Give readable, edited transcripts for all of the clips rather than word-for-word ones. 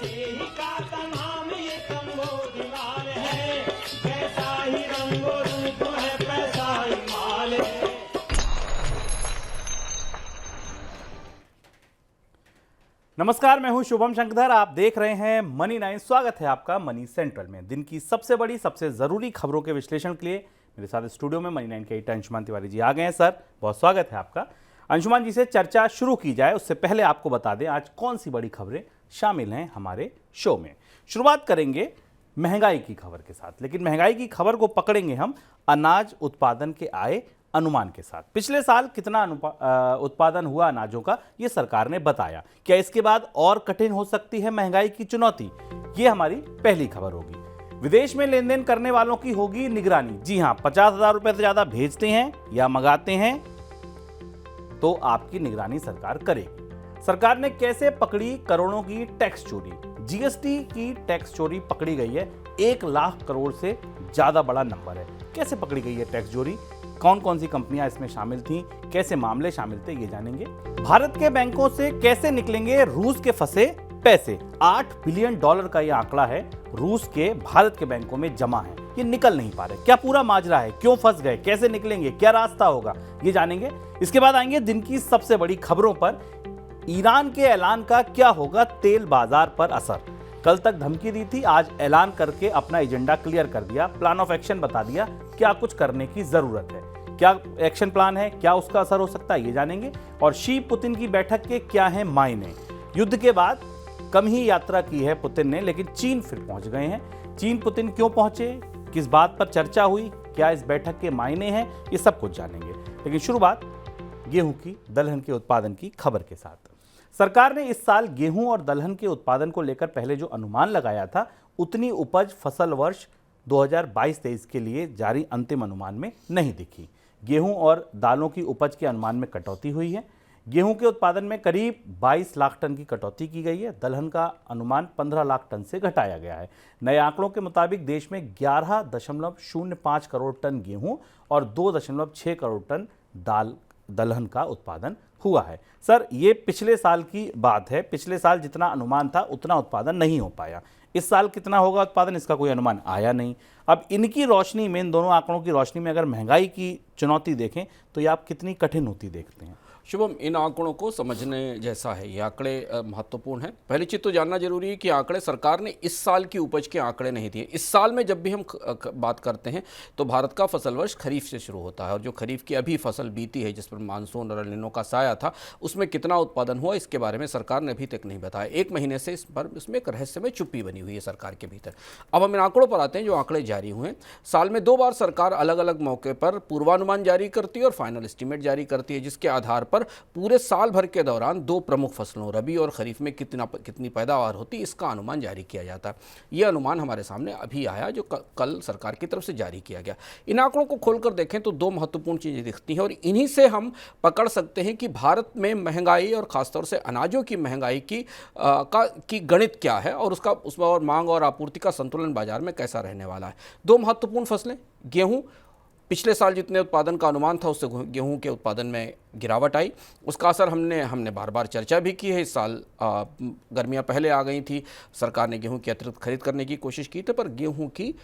मसीही का तमाम ये संबोधिमाल है, जैसा ही रंगो रूप है पैसा ही माल है। नमस्कार, मैं हूं शुभम शंकरधर। आप देख रहे हैं मनी 9। स्वागत है आपका मनी सेंट्रल में। दिन की सबसे बड़ी सबसे जरूरी खबरों के विश्लेषण के लिए मेरे साथ स्टूडियो में मनी 9 के एडिटर अंशुमान तिवारी जी आ गए हैं। सर, बहुत स्वागत है आपका। अंशुमान जी से चर्चा शुरू की जाए उससे पहले आपको बता दें आज कौन सी बड़ी खबरें शामिल हैं हमारे शो में। शुरुआत करेंगे महंगाई की खबर के साथ, लेकिन महंगाई की खबर को पकड़ेंगे हम अनाज उत्पादन के आए अनुमान के साथ। पिछले साल कितना उत्पादन हुआ अनाजों का, ये सरकार ने बताया। क्या इसके बाद और कठिन हो सकती है महंगाई की चुनौती? ये हमारी पहली खबर होगी। विदेश में लेन देन करने वालों की होगी निगरानी। जी हां, 50,000 रुपए से ज्यादा भेजते हैं या मंगाते हैं तो आपकी निगरानी सरकार करेगी। सरकार ने कैसे पकड़ी करोड़ों की टैक्स चोरी? जीएसटी की टैक्स चोरी पकड़ी गई है। 1 लाख करोड़ से ज्यादा बड़ा नंबर है। कैसे पकड़ी गई है टैक्स चोरी? कौन कौन सी कंपनियां इसमें शामिल थीं? कैसे मामले शामिल थे, ये जानेंगे। भारत के बैंकों से कैसे निकलेंगे रूस के फंसे पैसे? $8 बिलियन का यह आंकड़ा है रूस के भारत के बैंकों में जमा है। ये निकल नहीं पा रहे। क्या पूरा माजरा है? क्यों फंस गए? कैसे निकलेंगे? क्या रास्ता होगा? ये जानेंगे। इसके बाद आएंगे दिन की सबसे बड़ी खबरों पर। ईरान के ऐलान का क्या होगा तेल बाजार पर असर? कल तक धमकी दी थी, आज ऐलान करके अपना एजेंडा क्लियर कर दिया, प्लान ऑफ एक्शन बता दिया, क्या कुछ करने की जरूरत है, क्या एक्शन प्लान है, क्या उसका असर हो सकता है, ये जानेंगे। और शी पुतिन की बैठक के क्या हैं मायने? युद्ध के बाद कम ही यात्रा की है पुतिन ने, लेकिन चीन फिर पहुंच गए हैं। चीन पुतिन क्यों पहुंचे, किस बात पर चर्चा हुई, क्या इस बैठक के मायने हैं, ये सब कुछ जानेंगे। लेकिन शुरुआत गेहूं की दलहन के उत्पादन की खबर के साथ। सरकार ने इस साल गेहूं और दलहन के उत्पादन को लेकर पहले जो अनुमान लगाया था, उतनी उपज फसल वर्ष 2022-23 के लिए जारी अंतिम अनुमान में नहीं दिखी। गेहूं और दालों की उपज के अनुमान में कटौती हुई है। गेहूं के उत्पादन में करीब 22 लाख टन की कटौती की गई है। दलहन का अनुमान 15 लाख टन से घटाया गया है। नए आंकड़ों के मुताबिक देश में 11.05 करोड़ टन गेहूं और 2.6 करोड़ टन दलहन का उत्पादन हुआ है। सर, ये पिछले साल की बात है। पिछले साल जितना अनुमान था उतना उत्पादन नहीं हो पाया। इस साल कितना होगा उत्पादन, इसका कोई अनुमान आया नहीं। अब इनकी रोशनी में, इन दोनों आंकड़ों की रोशनी में अगर महंगाई की चुनौती देखें तो ये आप कितनी कठिन होती देखते हैं? शुभम, इन आंकड़ों को समझने जैसा है। ये आंकड़े महत्वपूर्ण हैं। पहली चीज़ तो जानना जरूरी है कि आंकड़े सरकार ने इस साल की उपज के आंकड़े नहीं दिए। इस साल में जब भी हम बात करते हैं तो भारत का फसल वर्ष खरीफ से शुरू होता है, और जो खरीफ की अभी फसल बीती है जिस पर मानसून और एल निनो का साया था, उसमें कितना उत्पादन हुआ इसके बारे में सरकार ने अभी तक नहीं बताया। 1 महीने से इसमें एक रहस्यमय चुप्पी बनी हुई है सरकार के भीतर। अब हम इन आंकड़ों पर आते हैं। जो आंकड़े जारी हुए हैं, साल में 2 बार सरकार अलग अलग मौके पर पूर्वानुमान जारी करती है और फाइनल एस्टीमेट जारी करती है, जिसके आधार पर पूरे साल भर के दौरान 2 प्रमुख फसलों रबी और खरीफ में कितनी पैदावार होती, इसका अनुमान जारी किया जाता है। यह अनुमान हमारे सामने अभी आया, जो कल सरकार की तरफ से जारी किया गया। इन आंकड़ों को खोलकर देखें तो 2 महत्वपूर्ण चीज़ें दिखती हैं, और इन्हीं से हम पकड़ सकते हैं कि भारत में महंगाई और खासतौर से अनाजों की महंगाई की गणित क्या है, और उसमें और मांग और आपूर्ति का संतुलन बाजार में कैसा रहने वाला है। 2 महत्वपूर्ण फसलें, गेहूँ, पिछले साल जितने उत्पादन का अनुमान था उससे गेहूं के उत्पादन में गिरावट आई। उसका असर हमने बार बार चर्चा भी की है। इस साल गर्मियां पहले आ गई थी, सरकार ने गेहूं की अतिरिक्त खरीद करने की कोशिश की थी, पर गेहूं की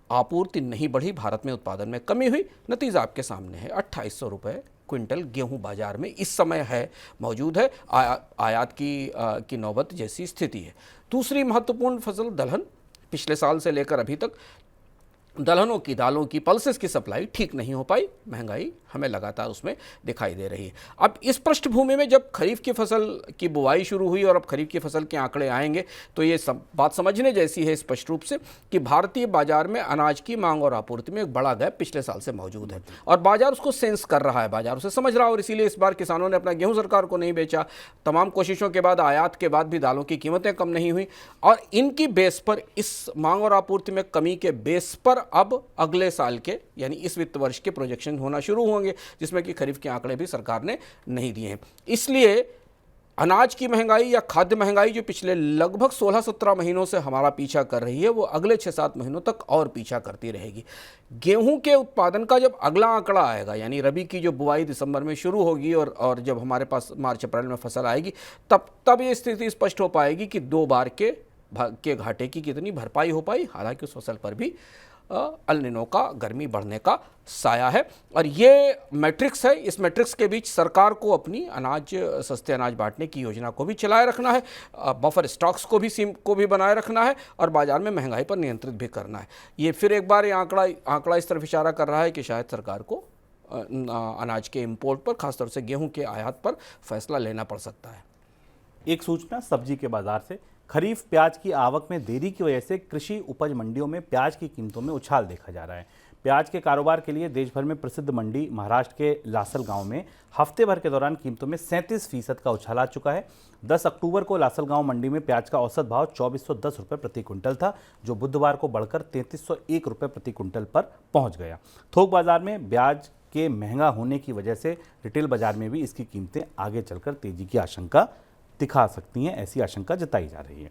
आपूर्ति नहीं बढ़ी, भारत में उत्पादन में कमी हुई। नतीजा आपके सामने है। 2800 रुपये क्विंटल गेहूं बाजार में इस समय है, मौजूद है। आयात की नौबत जैसी स्थिति है। दूसरी महत्वपूर्ण फसल दलहन। पिछले साल से लेकर अभी तक दलहनों की, दालों की, पल्सेस की सप्लाई ठीक नहीं हो पाई। महंगाई हमें लगातार उसमें दिखाई दे रही है। अब इस पृष्ठभूमि में जब खरीफ की फसल की बुवाई शुरू हुई और अब खरीफ की फसल के आंकड़े आएंगे तो ये बात समझने जैसी है स्पष्ट रूप से कि भारतीय बाजार में अनाज की मांग और आपूर्ति में एक बड़ा गैप पिछले साल से मौजूद है, और बाजार उसको सेंस कर रहा है, बाजार उसे समझ रहा है। और इसीलिए इस बार किसानों ने अपना गेहूँ सरकार को नहीं बेचा। तमाम कोशिशों के बाद, आयात के बाद भी दालों की कीमतें कम नहीं हुई, और इनकी बेस पर, इस मांग और आपूर्ति में कमी के बेस पर अब अगले साल के यानी इस वित्त वर्ष के प्रोजेक्शन होना शुरू होंगे, जिसमें कि खरीफ के आंकड़े भी सरकार ने नहीं दिए हैं। इसलिए अनाज की महंगाई या खाद्य महंगाई जो पिछले लगभग 16-17 महीनों से हमारा पीछा कर रही है, वो अगले 6-7 महीनों तक और पीछा करती रहेगी। गेहूं के उत्पादन का जब अगला आंकड़ा आएगा, यानी रबी की जो बुआई दिसंबर में शुरू होगी और जब हमारे पास मार्च अप्रैल में फसल आएगी, तब ये स्थिति स्पष्ट हो पाएगी कि 2 बार के के घाटे की कितनी भरपाई हो पाई। हालांकि उस फसल पर भी अल नीनो का गर्मी बढ़ने का साया है। और ये मैट्रिक्स है, इस मैट्रिक्स के बीच सरकार को अपनी सस्ते अनाज बांटने की योजना को भी चलाए रखना है, बफर स्टॉक्स को भी बनाए रखना है और बाजार में महंगाई पर नियंत्रित भी करना है। ये फिर एक बार ये आंकड़ा इस तरफ इशारा कर रहा है कि शायद सरकार को अनाज के इंपोर्ट पर, खासतौर से गेहूं के आयात पर फैसला लेना पड़ सकता है। एक सूचना सब्जी के बाजार से। खरीफ प्याज की आवक में देरी की वजह से कृषि उपज मंडियों में प्याज की कीमतों में उछाल देखा जा रहा है। प्याज के कारोबार के लिए देश भर में प्रसिद्ध मंडी महाराष्ट्र के लासलगांव में हफ्ते भर के दौरान कीमतों में 37% का उछाल आ चुका है। 10 अक्टूबर को लासलगांव मंडी में प्याज का औसत भाव 2410 रुपये प्रति क्विंटल था, जो बुधवार को बढ़कर 3301 रुपये प्रति क्विंटल पर पहुंच गया। थोक बाजार में प्याज के महंगा होने की वजह से रिटेल बाजार में भी इसकी कीमतें आगे चलकर तेजी की आशंका दिखा सकती हैं, ऐसी आशंका जताई जा रही है।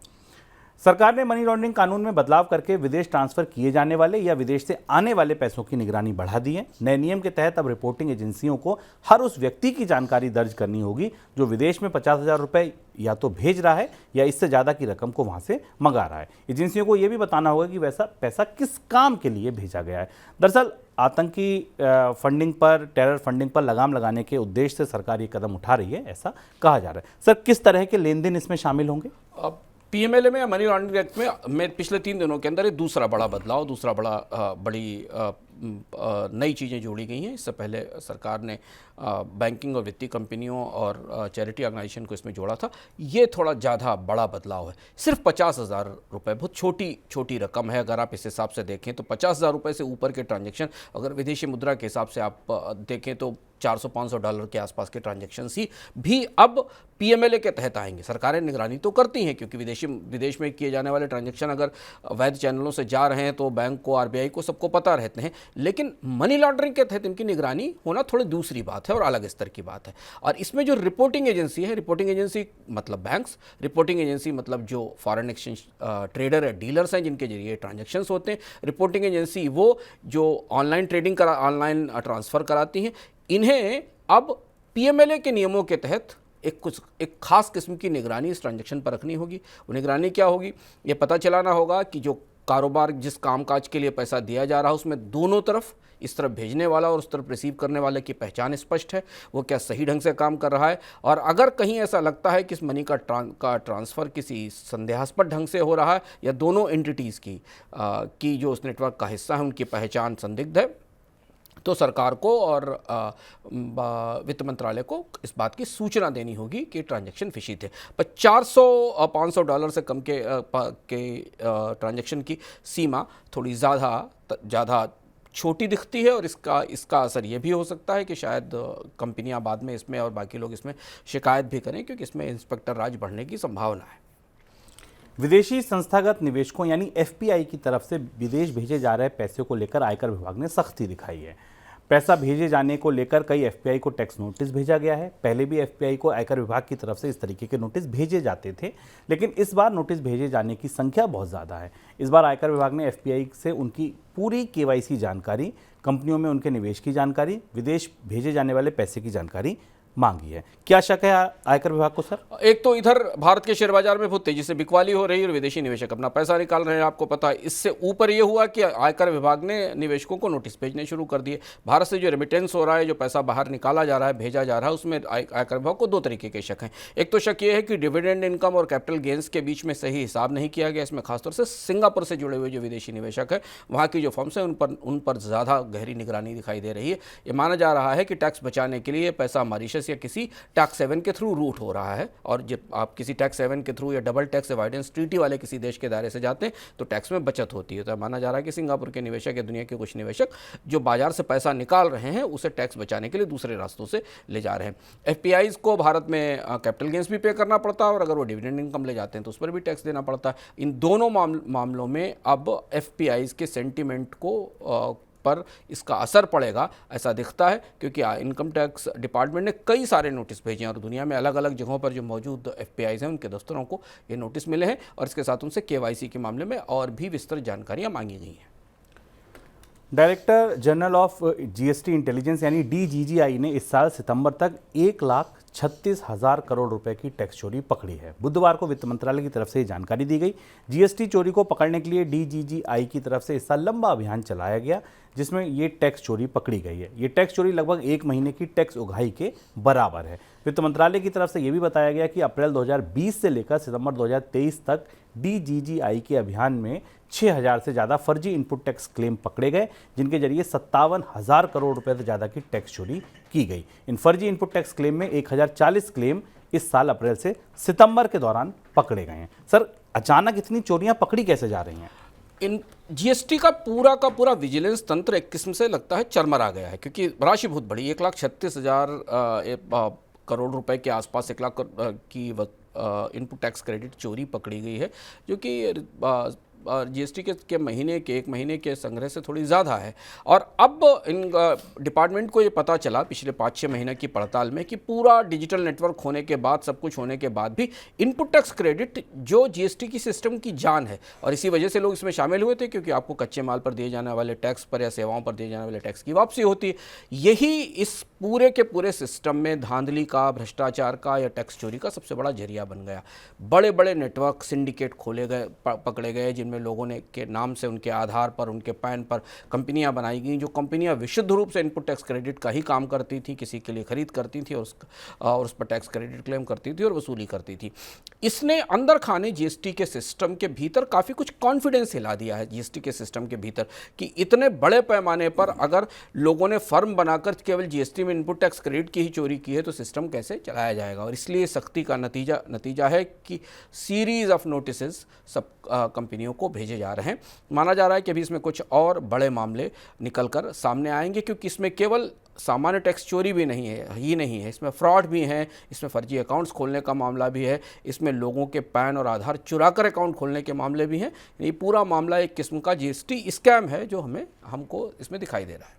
सरकार ने मनी लॉन्ड्रिंग कानून में बदलाव करके विदेश ट्रांसफर किए जाने वाले या विदेश से आने वाले पैसों की निगरानी बढ़ा दी है। नए नियम के तहत अब रिपोर्टिंग एजेंसियों को हर उस व्यक्ति की जानकारी दर्ज करनी होगी जो विदेश में 50,000 रुपये या तो भेज रहा है या इससे ज़्यादा की रकम को वहाँ से मंगा रहा है। एजेंसियों को यह भी बताना होगा कि वैसा पैसा किस काम के लिए भेजा गया है। दरअसल आतंकी फंडिंग पर, टेरर फंडिंग पर लगाम लगाने के उद्देश्य से सरकार ये कदम उठा रही है, ऐसा कहा जा रहा है। सर, किस तरह के लेन देन इसमें शामिल होंगे? पीएमएलए में या मनी लॉन्ड्रिंग एक्ट में पिछले 3 दिनों के अंदर ये दूसरा बड़ा बदलाव, बड़ी नई चीज़ें जोड़ी गई हैं। इससे पहले सरकार ने बैंकिंग और वित्तीय कंपनियों और चैरिटी ऑर्गेनाइजेशन को इसमें जोड़ा था। ये थोड़ा ज़्यादा बड़ा बदलाव है। सिर्फ 50,000 रुपये बहुत छोटी रकम है। अगर आप इस हिसाब से देखें तो 50,000 रुपये से ऊपर के ट्रांजैक्शन, अगर विदेशी मुद्रा के हिसाब से आप देखें तो $400-500 के आसपास के ट्रांजैक्शन भी अब पीएमएलए के तहत आएंगे। सरकारें निगरानी तो करती हैं, क्योंकि विदेश में किए जाने वाले ट्रांजैक्शन अगर वैध चैनलों से जा रहे हैं तो बैंक को, आरबीआई को, सबको पता रहते हैं। लेकिन मनी लॉन्ड्रिंग के तहत इनकी निगरानी होना थोड़ी दूसरी बात है और अलग स्तर की बात है। और इसमें जो रिपोर्टिंग एजेंसी है, रिपोर्टिंग एजेंसी मतलब बैंक्स, रिपोर्टिंग एजेंसी मतलब जो फॉरेन एक्सचेंज ट्रेडर है, डीलर्स हैं जिनके जरिए ट्रांजैक्शंस होते हैं, रिपोर्टिंग एजेंसी वो जो ऑनलाइन ऑनलाइन ट्रांसफ़र कराती हैं, इन्हें अब पीएमएलए के नियमों के तहत एक खास किस्म की निगरानी इस ट्रांजैक्शन पर रखनी होगी। वो निगरानी क्या होगी? ये पता चलाना होगा कि जो कारोबार, जिस कामकाज के लिए पैसा दिया जा रहा है, उसमें दोनों तरफ, इस तरफ भेजने वाला और उस तरफ रिसीव करने वाले की पहचान स्पष्ट है, वो क्या सही ढंग से काम कर रहा है। और अगर कहीं ऐसा लगता है कि इस मनी का ट्रांसफ़र किसी संदेहास्पद ढंग से हो रहा है या दोनों एंटिटीज़ की जो उस नेटवर्क का हिस्सा है उनकी पहचान संदिग्ध है, तो सरकार को और वित्त मंत्रालय को इस बात की सूचना देनी होगी कि ट्रांजैक्शन फिशी थे। पर $400-500 से कम के ट्रांजैक्शन की सीमा थोड़ी ज़्यादा छोटी दिखती है। और इसका असर ये भी हो सकता है कि शायद कंपनियां बाद में इसमें और बाकी लोग इसमें शिकायत भी करें, क्योंकि इसमें इंस्पेक्टर राज बढ़ने की संभावना है। विदेशी संस्थागत निवेशकों यानी एफपीआई की तरफ से विदेश भेजे जा रहे पैसे को लेकर आयकर विभाग ने सख्ती दिखाई है। पैसा भेजे जाने को लेकर कई एफपीआई को टैक्स नोटिस भेजा गया है। पहले भी एफपीआई को आयकर विभाग की तरफ से इस तरीके के नोटिस भेजे जाते थे, लेकिन इस बार नोटिस भेजे जाने की संख्या बहुत ज़्यादा है। इस बार आयकर विभाग ने एफपीआई से उनकी पूरी केवाईसी जानकारी, कंपनियों में उनके निवेश की जानकारी, विदेश भेजे जाने वाले पैसे की जानकारी मांगी है। क्या शक है आयकर विभाग को? सर, एक तो इधर भारत के शेयर बाजार में बहुत तेजी से बिकवाली हो रही है और विदेशी निवेशक अपना पैसा निकाल रहे हैं, आपको पता है। इससे ऊपर ये हुआ कि आयकर विभाग ने निवेशकों को नोटिस भेजने शुरू कर दिए। भारत से जो रेमिटेंस हो रहा है, जो पैसा बाहर निकाला जा रहा है, भेजा जा रहा है, उसमें आयकर विभाग को 2 तरीके के शक हैं। एक तो शक ये है कि डिविडेंड इनकम और कैपिटल गेंस के बीच में सही हिसाब नहीं किया गया। इसमें खासतौर से सिंगापुर से जुड़े हुए जो विदेशी निवेशक है, वहाँ की जो फर्म्स हैं, उन पर ज़्यादा गहरी निगरानी दिखाई दे रही है। ये माना जा रहा है कि टैक्स बचाने के लिए पैसा मॉरिशस या किसी टैक्स हेवन के थ्रू रूट हो रहा है। और जब आप किसी टैक्स हेवन के थ्रू या डबल टैक्स अवॉइडेंस ट्रीटी वाले किसी देश के दायरे से जाते हैं तो टैक्स में बचत होती है। तो माना जा रहा है कि सिंगापुर के निवेशक या दुनिया के कुछ निवेशक जो बाजार से पैसा निकाल रहे हैं, उसे टैक्स बचाने के लिए दूसरे रास्तों से ले जा रहे हैं। एफपीआईज को भारत में कैपिटल गेंस भी पे करना पड़ता है और अगर वो डिविडेंड इनकम ले जाते हैं तो उस पर भी टैक्स देना पड़ता है। इन दोनों मामलों में अब एफपीआईज के सेंटीमेंट को पर इसका असर पड़ेगा, ऐसा दिखता है, क्योंकि इनकम टैक्स डिपार्टमेंट ने कई सारे नोटिस भेजे हैं और दुनिया में अलग अलग जगहों पर जो मौजूद एफपीआईज हैं उनके दफ्तरों को ये नोटिस मिले हैं और इसके साथ उनसे केवाईसी के मामले में और भी विस्तृत जानकारियां मांगी गई हैं। Director general of GST intelligence यानी डीजीजीआई ने इस साल सितंबर तक 36,000 करोड़ रुपए की टैक्स चोरी पकड़ी है। बुधवार को वित्त मंत्रालय की तरफ से ये जानकारी दी गई। जीएसटी चोरी को पकड़ने के लिए डीजीजीआई की तरफ से इस साल लंबा अभियान चलाया गया, जिसमें ये टैक्स चोरी पकड़ी गई है। ये टैक्स चोरी लगभग 1 महीने की टैक्स उगाही के बराबर है। वित्त मंत्रालय की तरफ से ये भी बताया गया कि अप्रैल 2020 से लेकर सितंबर 2023 तक डीजीजीआई के अभियान में 6,000 से ज़्यादा फर्जी इनपुट टैक्स क्लेम पकड़े गए, जिनके जरिए 57,000 करोड़ रुपए से ज़्यादा की टैक्स चोरी की गई। इन फर्जी इनपुट टैक्स क्लेम में 1,040 क्लेम इस साल अप्रैल से सितंबर के दौरान पकड़े गए हैं। सर, अचानक इतनी चोरियां पकड़ी कैसे जा रही हैं? इन जीएसटी का पूरा विजिलेंस तंत्र एक किस्म से लगता है चरमरा गया है, क्योंकि राशि बहुत बड़ी, 1,36,000 करोड़ रुपए के आसपास 1 लाख की इनपुट टैक्स क्रेडिट चोरी पकड़ी गई है, जो कि जीएसटी के 1 महीने के संग्रह से थोड़ी ज़्यादा है। और अब इन डिपार्टमेंट को ये पता चला पिछले 5-6 महीने की पड़ताल में कि पूरा डिजिटल नेटवर्क होने के बाद, सब कुछ होने के बाद भी इनपुट टैक्स क्रेडिट जो जीएसटी की सिस्टम की जान है, और इसी वजह से लोग इसमें शामिल हुए थे, क्योंकि आपको कच्चे माल पर दिए जाने वाले टैक्स पर या सेवाओं पर दिए जाने वाले टैक्स की वापसी होती है। यही इस पूरे के पूरे सिस्टम में धांधली का, भ्रष्टाचार का या टैक्स चोरी का सबसे बड़ा जरिया बन गया। बड़े बड़े नेटवर्क सिंडिकेट खोले गए, पकड़े गए, जिनमें लोगों ने के नाम से, उनके आधार पर, उनके पैन पर कंपनियां बनाई गई, जो कंपनियां विशुद्ध रूप से इनपुट टैक्स क्रेडिट का ही काम करती थी, किसी के लिए खरीद करती थी और उस पर टैक्स क्रेडिट क्लेम करती थी और वसूली करती थी। इसने अंदर खाने जीएसटी के सिस्टम के भीतर काफ़ी कुछ कॉन्फिडेंस हिला दिया है जीएसटी के सिस्टम के भीतर, कि इतने बड़े पैमाने पर अगर लोगों ने फर्म बनाकर केवल जीएसटी में इनपुट टैक्स क्रेडिट की ही चोरी की है, तो सिस्टम कैसे चलाया जाएगा। और इसलिए सख्ती का नतीजा है कि सीरीज ऑफ नोटिसेस सब कंपनियों को भेजे जा रहे हैं। माना जा रहा है कि अभी इसमें कुछ और बड़े मामले निकलकर सामने आएंगे, क्योंकि इसमें केवल सामान्य टैक्स चोरी भी नहीं है, इसमें फ्रॉड भी है, इसमें फर्जी अकाउंट्स खोलने का मामला भी है, इसमें लोगों के पैन और आधार चुराकर अकाउंट खोलने के मामले भी हैं। ये पूरा मामला एक किस्म का जीएसटी स्कैम है, जो हमको इसमें दिखाई दे रहा है।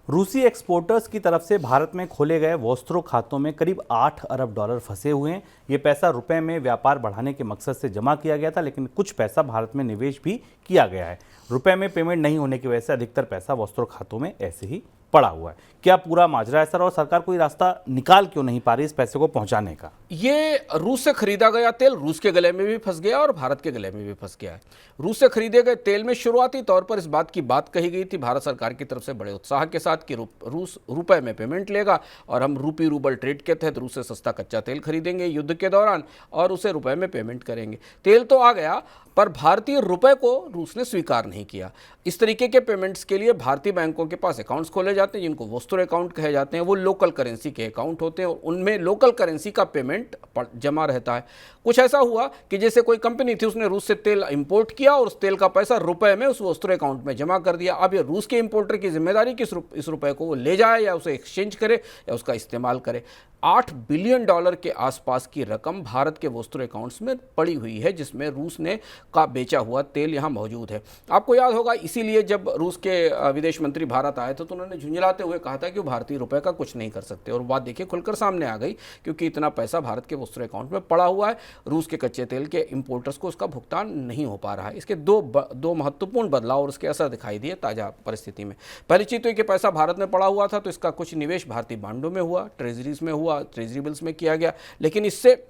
रूसी एक्सपोर्टर्स की तरफ से भारत में खोले गए वोस्त्रो खातों में करीब 8 अरब डॉलर फंसे हुए हैं। ये पैसा रुपए में व्यापार बढ़ाने के मकसद से जमा किया गया था, लेकिन कुछ पैसा भारत में निवेश भी किया गया है। रुपए में पेमेंट नहीं होने की वजह से अधिकतर पैसा वोस्त्रो खातों में ऐसे ही पड़ा हुआ है। क्या पूरा माजरा है सर, और सरकार कोई रास्ता निकाल क्यों नहीं पा रही इस पैसे को पहुंचाने का? ये रूस से खरीदा गया तेल रूस के गले में भी फंस गया और भारत के गले में भी फंस गया है। रूस से खरीदे गए तेल में शुरुआती तौर पर इस बात की बात कही गई थी भारत सरकार की तरफ से बड़े उत्साह के साथ कि रूस रुपए में पेमेंट लेगा और हम रूपी रूबल ट्रेड के तहत रूस से सस्ता कच्चा तेल खरीदेंगे युद्ध के दौरान और उसे रुपए में पेमेंट करेंगे। तेल तो आ गया, पर भारतीय रुपए को रूस ने स्वीकार नहीं किया। इस तरीके के पेमेंट्स के लिए भारतीय बैंकों के पास अकाउंट्स खोले जाते हैं, जिनको वोस्त्रो अकाउंट कहे जाते हैं। वो लोकल करेंसी के अकाउंट होते हैं और उनमें लोकल करेंसी का पेमेंट जमा रहता है। कुछ ऐसा हुआ कि जैसे कोई कंपनी थी, उसने रूस से तेल इंपोर्ट किया और उस तेल का पैसा रुपए में उस वोस्त्रो अकाउंट में जमा कर दिया। अब ये रूस के इंपोर्टर की जिम्मेदारी कि इस रुपए को वो ले जाए या उसे एक्सचेंज करे या उसका इस्तेमाल करे। $8 बिलियन के आसपास की रकम भारत के वोस्त्रो अकाउंट्स में पड़ी हुई है, जिसमें रूस ने का बेचा हुआ तेल यहाँ मौजूद है। आपको याद होगा, इसीलिए जब रूस के विदेश मंत्री भारत आए थे तो उन्होंने झुंझलाते हुए कहा था कि वो भारतीय रुपए का कुछ नहीं कर सकते, और बात देखिए खुलकर सामने आ गई, क्योंकि इतना पैसा भारत के वोस्त्रो अकाउंट में पड़ा हुआ है। रूस के कच्चे तेल के इंपोर्टर्स को उसका भुगतान नहीं हो पा रहा है। इसके दो महत्वपूर्ण बदलाव और उसके असर दिखाई दिए ताज़ा परिस्थिति में। पहली चीज़ तो ये कि पैसा भारत में पड़ा हुआ था, तो इसका कुछ निवेश भारतीय बांडों में हुआ, ट्रेजरीज में हुआ, ट्रेजरी बिल्स में किया गया, लेकिन इससे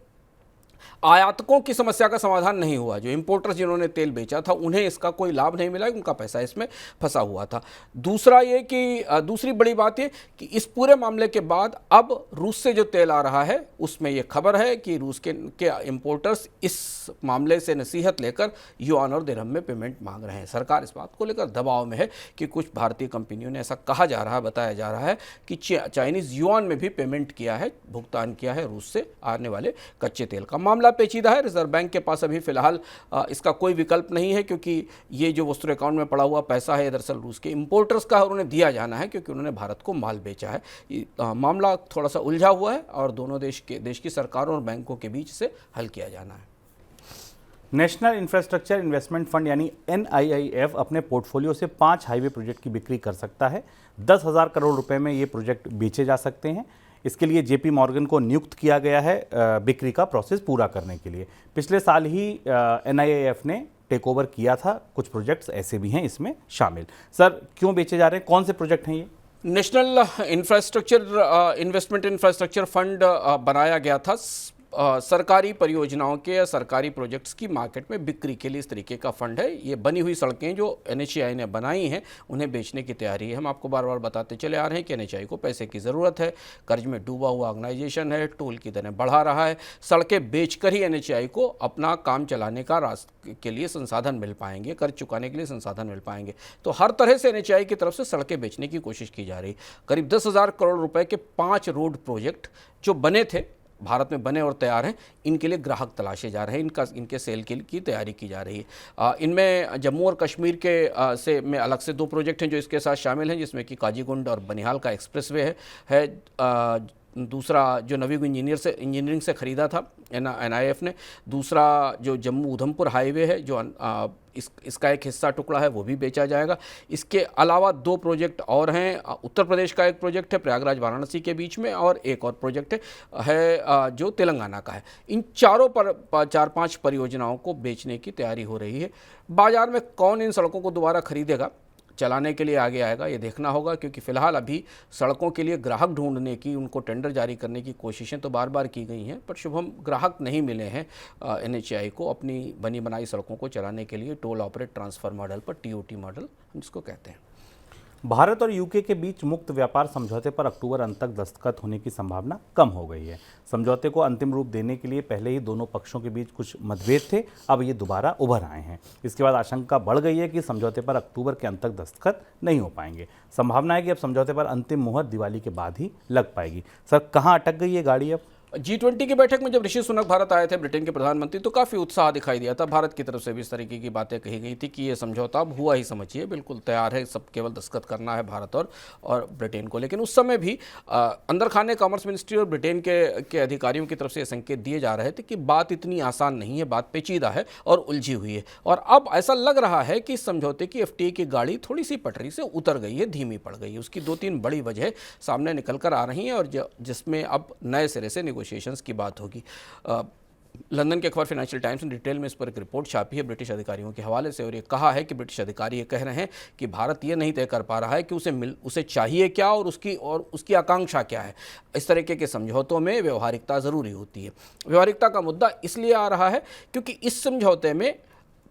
आयातकों की समस्या का समाधान नहीं हुआ। जो इंपोर्टर्स जिन्होंने तेल बेचा था उन्हें इसका कोई लाभ नहीं मिला, उनका पैसा इसमें फंसा हुआ था। दूसरा ये कि दूसरी बड़ी बात ये कि इस पूरे मामले के बाद अब रूस से जो तेल आ रहा है उसमें ये खबर है कि रूस के इंपोर्टर्स इस मामले से नसीहत लेकर युआन और दिरहम में पेमेंट मांग रहे हैं। सरकार इस बात को लेकर दबाव में है कि कुछ भारतीय कंपनियों ने ऐसा कहा जा रहा है, बताया जा रहा है कि चाइनीज़ युआन में भी पेमेंट किया है, भुगतान किया है रूस से आने वाले कच्चे तेल का। मामला पेचीदा है। रिजर्व बैंक के पास अभी फिलहाल इसका कोई विकल्प नहीं है, क्योंकि ये जो वोस्त्रो अकाउंट में पड़ा हुआ पैसा है दरअसल रूस के इंपोर्टर्स का और उन्हें दिया जाना है, क्योंकि उन्होंने भारत को माल बेचा है। मामला थोड़ा सा उलझा हुआ है और दोनों देश की सरकारों और बैंकों के बीच से हल किया जाना है। नेशनल इंफ्रास्ट्रक्चर इन्वेस्टमेंट फंड यानी NIIF अपने पोर्टफोलियो से 5 हाईवे प्रोजेक्ट की बिक्री कर सकता है। 10,000 करोड़ रुपए में ये प्रोजेक्ट बेचे जा सकते हैं। इसके लिए JP मॉर्गन को नियुक्त किया गया है बिक्री का प्रोसेस पूरा करने के लिए। पिछले साल ही NIIF ने टेक ओवर किया था। कुछ प्रोजेक्ट्स ऐसे भी हैं इसमें शामिल। सर, क्यों बेचे जा रहे हैं, कौन से प्रोजेक्ट हैं ये? नेशनल इन्वेस्टमेंट इंफ्रास्ट्रक्चर फंड बनाया गया था सरकारी परियोजनाओं के या सरकारी प्रोजेक्ट्स की मार्केट में बिक्री के लिए। इस तरीके का फंड है। ये बनी हुई सड़कें जो NHAI ने बनाई हैं उन्हें बेचने की तैयारी है। हम आपको बार बार बताते चले आ रहे हैं कि NHAI को पैसे की ज़रूरत है, कर्ज में डूबा हुआ ऑर्गेनाइजेशन है, टोल की दरें बढ़ा रहा है। सड़कें बेचकर ही NHAI को अपना काम चलाने का रास्ते के लिए संसाधन मिल पाएंगे, कर्ज चुकाने के लिए संसाधन मिल पाएंगे। तो हर तरह से NHAI की तरफ से सड़कें बेचने की कोशिश की जा रही। करीब 10,000 करोड़ रुपए के 5 रोड प्रोजेक्ट जो बने थे, भारत में बने और तैयार हैं, इनके लिए ग्राहक तलाशे जा रहे हैं, इनके सेल की तैयारी की जा रही है। इनमें जम्मू और कश्मीर के में अलग से 2 प्रोजेक्ट हैं जो इसके साथ शामिल हैं, जिसमें कि काजीगुंड और बनिहाल का एक्सप्रेसवे है। दूसरा जो नवी इंजीनियरिंग से ख़रीदा था NIF ने। दूसरा जो जम्मू उधमपुर हाईवे है जो इसका एक हिस्सा टुकड़ा है वो भी बेचा जाएगा। इसके अलावा 2 प्रोजेक्ट और हैं। उत्तर प्रदेश का एक प्रोजेक्ट है प्रयागराज वाराणसी के बीच में, और एक और प्रोजेक्ट है जो तेलंगाना का है। इन चारों पर 4-5 परियोजनाओं को बेचने की तैयारी हो रही है। बाज़ार में कौन इन सड़कों को दोबारा खरीदेगा, चलाने के लिए आगे आएगा, ये देखना होगा, क्योंकि फ़िलहाल अभी सड़कों के लिए ग्राहक ढूंढने की, उनको टेंडर जारी करने की कोशिशें तो बार बार की गई हैं, पर शुभम ग्राहक नहीं मिले हैं NHAI को अपनी बनी बनाई सड़कों को चलाने के लिए टोल ऑपरेट ट्रांसफ़र मॉडल पर, TOT मॉडल हम जिसको कहते हैं। भारत और यूके के बीच मुक्त व्यापार समझौते पर अक्टूबर अंत तक दस्तखत होने की संभावना कम हो गई है। समझौते को अंतिम रूप देने के लिए पहले ही दोनों पक्षों के बीच कुछ मतभेद थे, अब ये दोबारा उभर आए हैं। इसके बाद आशंका बढ़ गई है कि समझौते पर अक्टूबर के अंत तक दस्तखत नहीं हो पाएंगे। संभावना है कि अब समझौते पर अंतिम मुहर दिवाली के बाद ही लग पाएगी। सर, कहाँ अटक गई है गाड़ी अब? G20 की बैठक में जब ऋषि सुनक भारत आए थे, ब्रिटेन के प्रधानमंत्री, तो काफ़ी उत्साह दिखाई दिया था। भारत की तरफ से भी इस तरीके की बातें कही गई थी कि ये समझौता अब हुआ ही समझिए, बिल्कुल तैयार है, सब केवल दस्तखत करना है भारत और ब्रिटेन को। लेकिन उस समय भी अंदर खाने कॉमर्स मिनिस्ट्री और ब्रिटेन के अधिकारियों की तरफ से ये संकेत दिए जा रहे थे कि बात इतनी आसान नहीं है, बात पेचीदा है और उलझी हुई है। और अब ऐसा लग रहा है कि इस समझौते की FTA की गाड़ी थोड़ी सी पटरी से उतर गई है, धीमी पड़ गई है। उसकी 2-3 बड़ी वजह सामने निकल कर आ रही हैं, और जिसमें अब नए सिरे से नेगोशिएशंस की बात होगी। लंदन के अखबार फाइनेंशियल टाइम्स ने डिटेल में इस पर एक रिपोर्ट छापी है ब्रिटिश अधिकारियों के हवाले से, और ये कहा है कि ब्रिटिश अधिकारी ये कह रहे हैं कि भारत ये नहीं तय कर पा रहा है कि उसे चाहिए क्या और उसकी आकांक्षा क्या है। इस तरीके के समझौतों में व्यवहारिकता ज़रूरी होती है। व्यवहारिकता का मुद्दा इसलिए आ रहा है क्योंकि इस समझौते में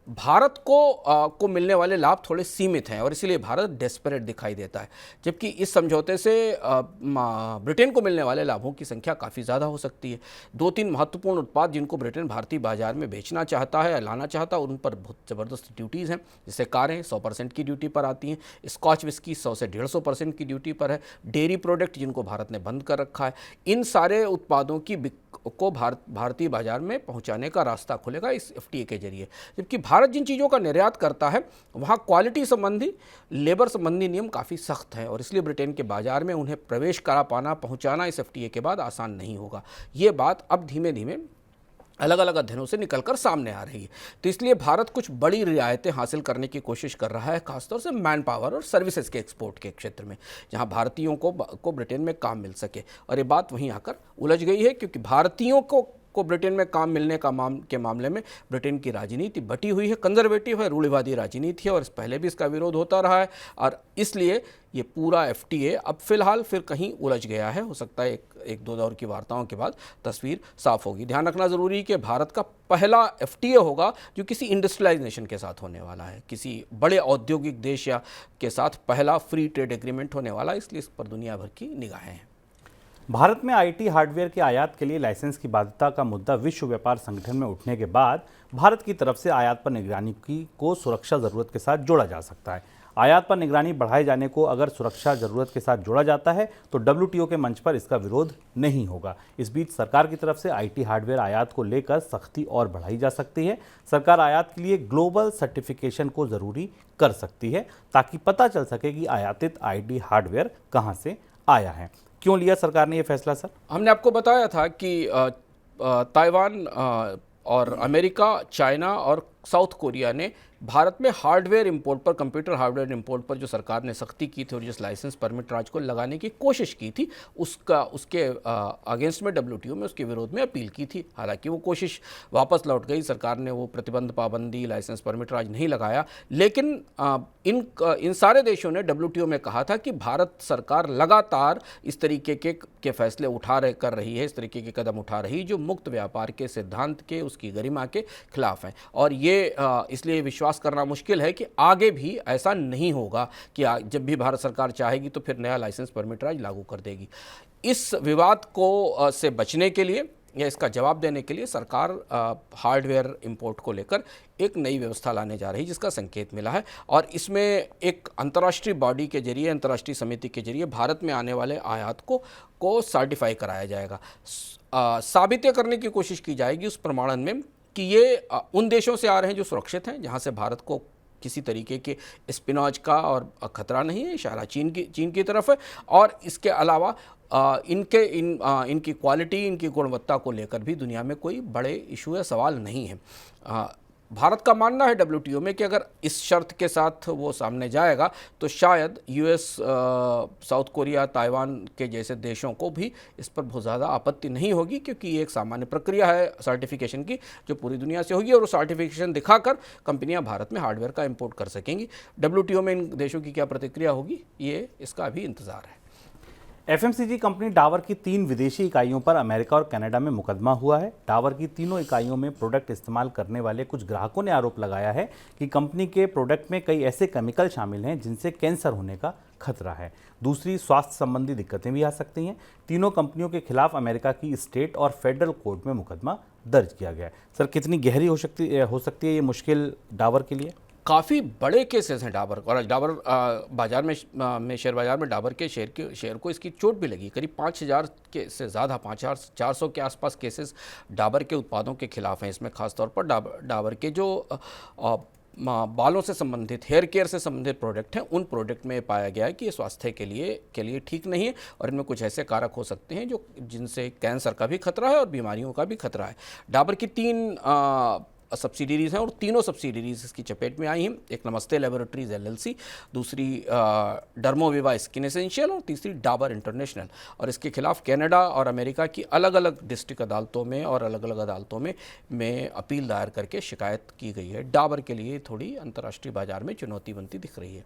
भारत को मिलने वाले लाभ थोड़े सीमित हैं, और इसीलिए भारत डेस्परेट दिखाई देता है। जबकि इस समझौते से ब्रिटेन को मिलने वाले लाभों की संख्या काफ़ी ज़्यादा हो सकती है। 2-3 महत्वपूर्ण उत्पाद जिनको ब्रिटेन भारतीय बाजार में बेचना चाहता है या लाना चाहता है, उन पर बहुत ज़बरदस्त ड्यूटीज़ हैं। जैसे कारें 100% की ड्यूटी पर आती हैं, स्कॉच विस्की 100 से 150% की ड्यूटी पर है, डेयरी प्रोडक्ट जिनको भारत ने बंद कर रखा है। इन सारे उत्पादों को भारतीय बाजार में पहुँचाने का रास्ता खुलेगा इस FTA के जरिए। जबकि भारत जिन चीज़ों का निर्यात करता है वहाँ क्वालिटी संबंधी, लेबर संबंधी नियम काफ़ी सख्त हैं, और इसलिए ब्रिटेन के बाजार में उन्हें प्रवेश करा पाना, पहुँचाना इस FTA के बाद आसान नहीं होगा। ये बात अब धीमे धीमे अलग अलग अध्ययनों से निकलकर सामने आ रही है। तो इसलिए भारत कुछ बड़ी रियायतें हासिल करने की कोशिश कर रहा है, खासतौर से मैन पावर और सर्विसेज के एक्सपोर्ट के क्षेत्र में, जहां भारतीयों को ब्रिटेन में काम मिल सके। और ये बात वहीं आकर उलझ गई है, क्योंकि भारतीयों को ब्रिटेन में काम मिलने के मामले में ब्रिटेन की राजनीति बटी हुई है, कंजर्वेटिव है, रूढ़िवादी राजनीति है, और पहले भी इसका विरोध होता रहा है। और इसलिए ये पूरा FTA अब फिलहाल फिर कहीं उलझ गया है। हो सकता है एक दो दौर की वार्ताओं के बाद तस्वीर साफ होगी। ध्यान रखना ज़रूरी है कि भारत का पहला FTA होगा जो किसी इंडस्ट्रियलाइज नेशन के साथ होने वाला है, किसी बड़े औद्योगिक देश या के साथ पहला फ्री ट्रेड एग्रीमेंट होने वाला है, इसलिए इस पर दुनिया भर की निगाहें हैं। भारत में IT हार्डवेयर के आयात के लिए लाइसेंस की बाध्यता का मुद्दा विश्व व्यापार संगठन में उठने के बाद भारत की तरफ से आयात पर निगरानी को सुरक्षा ज़रूरत के साथ जोड़ा जा सकता है। आयात पर निगरानी बढ़ाए जाने को अगर सुरक्षा ज़रूरत के साथ जोड़ा जाता है तो WTO के मंच पर इसका विरोध नहीं होगा। इस बीच सरकार की तरफ से IT हार्डवेयर आयात को लेकर सख्ती और बढ़ाई जा सकती है। सरकार आयात के लिए ग्लोबल सर्टिफिकेशन को ज़रूरी कर सकती है, ताकि पता चल सके कि आयातित IT हार्डवेयर कहाँ से आया है। क्यों लिया सरकार ने ये फैसला सर? हमने आपको बताया था कि ताइवान और अमेरिका, चाइना और साउथ कोरिया ने भारत में हार्डवेयर इंपोर्ट पर, कंप्यूटर हार्डवेयर इंपोर्ट पर जो सरकार ने सख्ती की थी और जिस लाइसेंस परमिट राज को लगाने की कोशिश की थी, उसके अगेंस्ट में WTO में उसके विरोध में अपील की थी। हालांकि वो कोशिश वापस लौट गई, सरकार ने वो प्रतिबंध, पाबंदी, लाइसेंस परमिट राज नहीं लगाया। लेकिन इन सारे देशों ने WTO में कहा था कि भारत सरकार लगातार इस तरीके के फैसले कर रही है, इस तरीके के कदम उठा रही जो मुक्त व्यापार के सिद्धांत के, उसकी गरिमा के खिलाफ हैं। और ये इसलिए विश्वास करना मुश्किल है कि आगे भी ऐसा नहीं होगा कि जब भी भारत सरकार चाहेगी तो फिर नया लाइसेंस परमिट राज लागू कर देगी। इस विवाद को से बचने के लिए या इसका जवाब देने के लिए सरकार हार्डवेयर इंपोर्ट को लेकर एक नई व्यवस्था लाने जा रही है, जिसका संकेत मिला है। और इसमें एक अंतर्राष्ट्रीय बॉडी के जरिए, अंतर्राष्ट्रीय समिति के जरिए भारत में आने वाले आयात को सर्टिफाई कराया जाएगा। साबित करने की कोशिश की जाएगी उस प्रमाणन में कि ये उन देशों से आ रहे हैं जो सुरक्षित हैं, जहाँ से भारत को किसी तरीके के स्पिनॉज का और खतरा नहीं है। इशारा चीन की तरफ है। और इसके अलावा इनकी क्वालिटी, इनकी गुणवत्ता को लेकर भी दुनिया में कोई बड़े इशू या सवाल नहीं है। भारत का मानना है WTO में कि अगर इस शर्त के साथ वो सामने जाएगा तो शायद US, साउथ कोरिया, ताइवान के जैसे देशों को भी इस पर बहुत ज़्यादा आपत्ति नहीं होगी, क्योंकि ये एक सामान्य प्रक्रिया है सर्टिफिकेशन की जो पूरी दुनिया से होगी, और वो सर्टिफिकेशन दिखाकर कंपनियां भारत में हार्डवेयर का इंपोर्ट कर सकेंगी। WTO में इन देशों की क्या प्रतिक्रिया होगी, ये इसका अभी इंतज़ार है। FMCG कंपनी डाबर की 3 विदेशी इकाइयों पर अमेरिका और कनाडा में मुकदमा हुआ है। डाबर की तीनों इकाइयों में प्रोडक्ट इस्तेमाल करने वाले कुछ ग्राहकों ने आरोप लगाया है कि कंपनी के प्रोडक्ट में कई ऐसे केमिकल शामिल हैं जिनसे कैंसर होने का खतरा है। दूसरी, स्वास्थ्य संबंधी दिक्कतें भी आ सकती हैं। तीनों कंपनियों के खिलाफ अमेरिका की स्टेट और फेडरल कोर्ट में मुकदमा दर्ज किया गया है। सर, कितनी गहरी हो सकती है ये मुश्किल डाबर के लिए? काफ़ी बड़े केसेस हैं डाबर, और डाबर बाजार में शेयर बाजार में डाबर के शेयर को इसकी चोट भी लगी। करीब 5,000 के से ज़्यादा, 5,400 के आसपास केसेस डाबर के उत्पादों के खिलाफ हैं। इसमें खासतौर पर डाबर के जो बालों से संबंधित, हेयर केयर से संबंधित प्रोडक्ट हैं, उन प्रोडक्ट में पाया गया है कि ये स्वास्थ्य के लिए ठीक नहीं है, और इनमें कुछ ऐसे कारक हो सकते हैं जिनसे कैंसर का भी खतरा है और बीमारियों का भी खतरा है। डाबर की 3 सब्सिडीरीज़ हैं और तीनों सब्सिडीरीज़ इसकी चपेट में आई हैं। एक नमस्ते लैबोरेटरीज LLC, दूसरी डर्मोविवा स्किन एसेंशियल और तीसरी डाबर इंटरनेशनल। और इसके खिलाफ कनाडा और अमेरिका की अलग अलग डिस्ट्रिक्ट अदालतों में और अलग अलग अदालतों में अपील दायर करके शिकायत की गई है। डाबर के लिए थोड़ी अंतर्राष्ट्रीय बाजार में चुनौती बनती दिख रही है।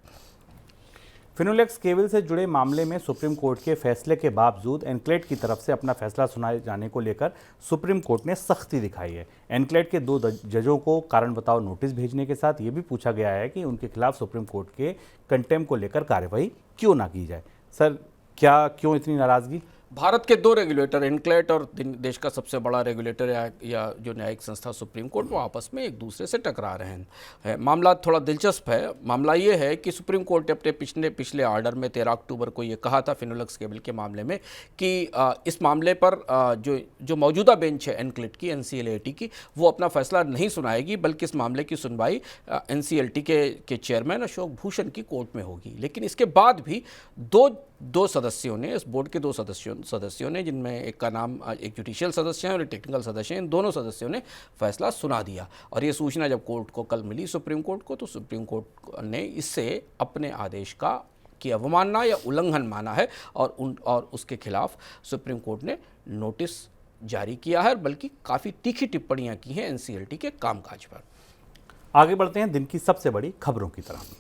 फिनोलेक्स केबल से जुड़े मामले में सुप्रीम कोर्ट के फैसले के बावजूद एनक्लेट की तरफ से अपना फैसला सुनाए जाने को लेकर सुप्रीम कोर्ट ने सख्ती दिखाई है। एनक्लेट के 2 जजों को कारण बताओ नोटिस भेजने के साथ ये भी पूछा गया है कि उनके खिलाफ सुप्रीम कोर्ट के कंटेम्प्ट को लेकर कार्यवाही क्यों ना की जाए। सर, क्यों इतनी नाराज़गी? भारत के 2 रेगुलेटर, एनक्लेट और देश का सबसे बड़ा रेगुलेटर या जो न्यायिक संस्था सुप्रीम कोर्ट, वो आपस में एक दूसरे से टकरा रहे हैं। मामला थोड़ा दिलचस्प है। मामला ये है कि सुप्रीम कोर्ट ने अपने पिछले ऑर्डर में 13 अक्टूबर को ये कहा था फिनोलेक्स केबल के मामले में कि इस मामले पर जो मौजूदा बेंच है एनक्लेट की, NCLAT की, वो अपना फैसला नहीं सुनाएगी, बल्कि इस मामले की सुनवाई NCLT के चेयरमैन अशोक भूषण की कोर्ट में होगी। लेकिन इसके बाद भी दो सदस्यों ने, इस बोर्ड के 2 सदस्यों ने, जिनमें एक का नाम एक जुडिशियल सदस्य है और एक टेक्निकल सदस्य हैं, इन दोनों सदस्यों ने फैसला सुना दिया। और ये सूचना जब कोर्ट को कल मिली, सुप्रीम कोर्ट को, तो सुप्रीम कोर्ट ने इससे अपने आदेश की अवमानना या उल्लंघन माना है और उसके खिलाफ सुप्रीम कोर्ट ने नोटिस जारी किया है, बल्कि काफ़ी तीखी टिप्पणियां की हैं NCLT के कामकाज पर। आगे बढ़ते हैं दिन की सबसे बड़ी खबरों की तरफ।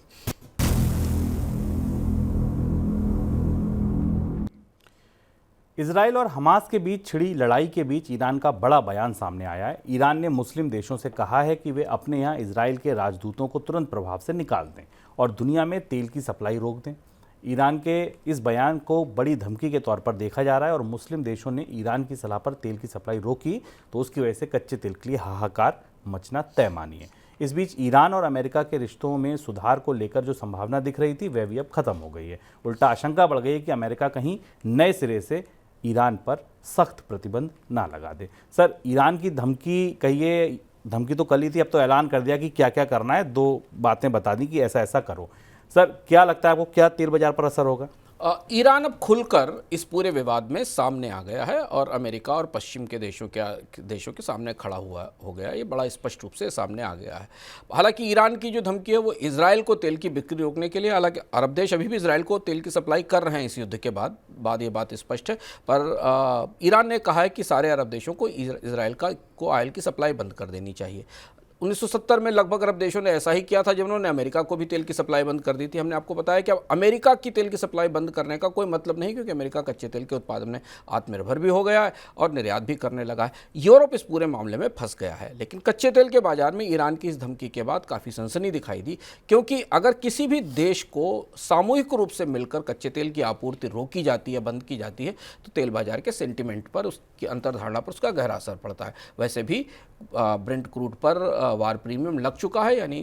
इजराइल और हमास के बीच छिड़ी लड़ाई के बीच ईरान का बड़ा बयान सामने आया है। ईरान ने मुस्लिम देशों से कहा है कि वे अपने यहाँ इजराइल के राजदूतों को तुरंत प्रभाव से निकाल दें और दुनिया में तेल की सप्लाई रोक दें। ईरान के इस बयान को बड़ी धमकी के तौर पर देखा जा रहा है और मुस्लिम देशों ने ईरान की सलाह पर तेल की सप्लाई रोकी तो उसकी वजह से कच्चे तेल के लिए हाहाकार मचना तय मानी है। इस बीच ईरान और अमेरिका के रिश्तों में सुधार को लेकर जो संभावना दिख रही थी वह भी अब खत्म हो गई है। उल्टा आशंका बढ़ गई है कि अमेरिका कहीं नए सिरे से ईरान पर सख्त प्रतिबंध ना लगा दे। सर, ईरान की धमकी तो कल ही थी, अब तो ऐलान कर दिया कि क्या क्या करना है, 2 बातें बता दी कि ऐसा ऐसा करो। सर, क्या लगता है आपको, क्या तेल बाजार पर असर होगा? ईरान अब खुलकर इस पूरे विवाद में सामने आ गया है और अमेरिका और पश्चिम के देशों के सामने खड़ा हुआ हो गया। ये बड़ा स्पष्ट रूप से सामने आ गया है। हालांकि ईरान की जो धमकी है वो इजराइल को तेल की बिक्री रोकने के लिए, हालांकि अरब देश अभी भी इजराइल को तेल की सप्लाई कर रहे हैं इस युद्ध के बाद ये बात स्पष्ट है। पर ईरान ने कहा है कि सारे अरब देशों को इजराइल को ऑयल की सप्लाई बंद कर देनी चाहिए। 1970 में लगभग अरब देशों ने ऐसा ही किया था जब उन्होंने अमेरिका को भी तेल की सप्लाई बंद कर दी थी। हमने आपको बताया कि अब अमेरिका की तेल की सप्लाई बंद करने का कोई मतलब नहीं, क्योंकि अमेरिका कच्चे तेल के उत्पादन में आत्मनिर्भर भी हो गया है और निर्यात भी करने लगा है। यूरोप इस पूरे मामले में फंस गया है। लेकिन कच्चे तेल के बाजार में ईरान की इस धमकी के बाद काफ़ी सनसनी दिखाई दी, क्योंकि अगर किसी भी देश को सामूहिक रूप से मिलकर कच्चे तेल की आपूर्ति रोकी जाती है, बंद की जाती है, तो तेल बाजार के सेंटिमेंट पर, उसकी अंतर्धारणा पर उसका गहरा असर पड़ता है। वैसे भी ब्रेंट क्रूड पर वार प्रीमियम लग चुका है, यानी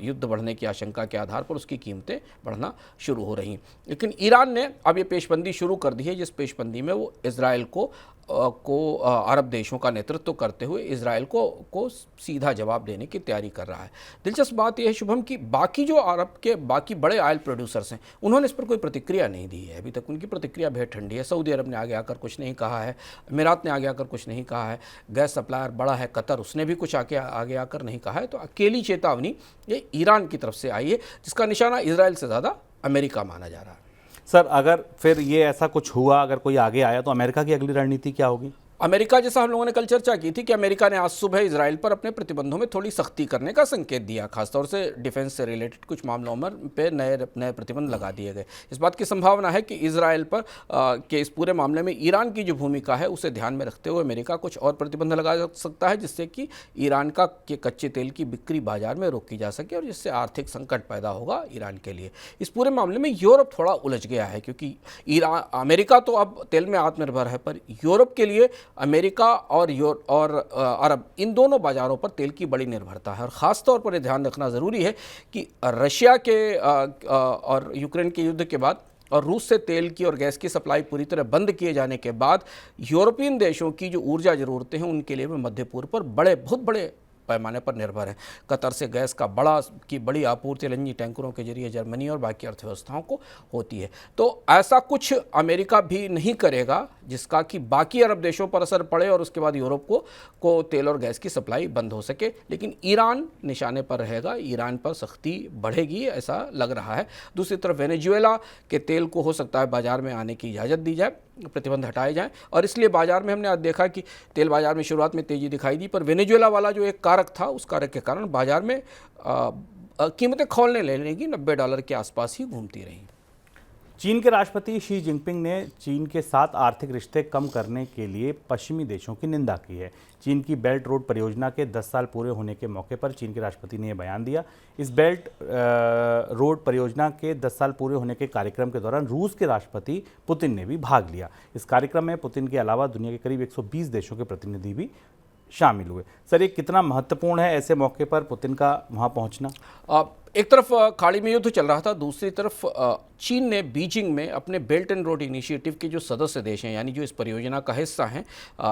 युद्ध बढ़ने की आशंका के आधार पर उसकी कीमतें बढ़ना शुरू हो रही हैं। लेकिन ईरान ने अब ये पेशबंदी शुरू कर दी है, जिस पेशबंदी में वो इजराइल को अरब देशों का नेतृत्व करते हुए इजराइल को सीधा जवाब देने की तैयारी कर रहा है। दिलचस्प बात यह है शुभम कि बाकी जो अरब के बाकी बड़े ऑयल प्रोड्यूसर्स हैं उन्होंने इस पर कोई प्रतिक्रिया नहीं दी है। अभी तक उनकी प्रतिक्रिया बेहद ठंडी है। सऊदी अरब ने आगे आकर कुछ नहीं कहा है, अमीरात ने आगे आकर कुछ नहीं कहा है, गैस सप्लायर बड़ा है कतर, उसने भी कुछ आगे आकर नहीं कहा है। तो अकेली चेतावनी ये ईरान की तरफ से आई है, जिसका निशाना इजराइल से ज़्यादा अमेरिका माना जा रहा है। सर, अगर फिर ये ऐसा कुछ हुआ, अगर कोई आगे आया, तो अमेरिका की अगली रणनीति क्या होगी? अमेरिका, जैसा हम लोगों ने कल चर्चा की थी कि अमेरिका ने आज सुबह इजराइल पर अपने प्रतिबंधों में थोड़ी सख्ती करने का संकेत दिया। खासतौर से डिफेंस से रिलेटेड कुछ मामलों पे नए प्रतिबंध लगा दिए गए। इस बात की संभावना है कि इजराइल पर के इस पूरे मामले में ईरान की जो भूमिका है उसे ध्यान में रखते हुए अमेरिका कुछ और प्रतिबंध लगा सकता है, जिससे कि ईरान के कच्चे तेल की बिक्री बाजार में रोकी जा सके और जिससे आर्थिक संकट पैदा होगा ईरान के लिए। इस पूरे मामले में यूरोप थोड़ा उलझ गया है, क्योंकि अमेरिका तो अब तेल में आत्मनिर्भर है, पर यूरोप के लिए अमेरिका और अरब, इन दोनों बाजारों पर तेल की बड़ी निर्भरता है। और ख़ास तौर पर यह ध्यान रखना ज़रूरी है कि रशिया के और यूक्रेन के युद्ध के बाद और रूस से तेल की और गैस की सप्लाई पूरी तरह बंद किए जाने के बाद यूरोपियन देशों की जो ऊर्जा ज़रूरतें हैं उनके लिए मध्य पूर्व पर बहुत बड़े पैमाने पर निर्भर है। कतर से गैस का बड़ी आपूर्ति एलएनजी टैंकरों के जरिए जर्मनी और बाकी अर्थव्यवस्थाओं को होती है। तो ऐसा कुछ अमेरिका भी नहीं करेगा जिसका कि बाकी अरब देशों पर असर पड़े और उसके बाद यूरोप को तेल और गैस की सप्लाई बंद हो सके। लेकिन ईरान निशाने पर रहेगा, ईरान पर सख्ती बढ़ेगी ऐसा लग रहा है। दूसरी तरफ वेनेजुएला के तेल को हो सकता है बाजार में आने की इजाज़त दी जाए, प्रतिबंध हटाए जाएं, और इसलिए बाजार में हमने आज देखा कि तेल बाजार में शुरुआत में तेज़ी दिखाई दी, पर वेनेजुएला वाला जो एक कारक था उस कारक के कारण बाजार में कीमतें खौलने लगेंगी, $90 के आसपास ही घूमती रहीं। चीन के राष्ट्रपति शी जिनपिंग ने चीन के साथ आर्थिक रिश्ते कम करने के लिए पश्चिमी देशों की निंदा की है। चीन की बेल्ट रोड परियोजना के 10 साल पूरे होने के मौके पर चीन के राष्ट्रपति ने यह बयान दिया। इस बेल्ट रोड परियोजना के 10 साल पूरे होने के कार्यक्रम के दौरान रूस के राष्ट्रपति पुतिन ने भी भाग लिया। इस कार्यक्रम में पुतिन के अलावा दुनिया के करीब 120 देशों के प्रतिनिधि भी शामिल हुए। सर, ये कितना महत्वपूर्ण है ऐसे मौके पर पुतिन का वहाँ पहुँचना? एक तरफ खाड़ी में युद्ध चल रहा था, दूसरी तरफ चीन ने बीजिंग में अपने बेल्ट एंड रोड इनिशिएटिव के जो सदस्य देश हैं, यानी जो इस परियोजना का हिस्सा हैं,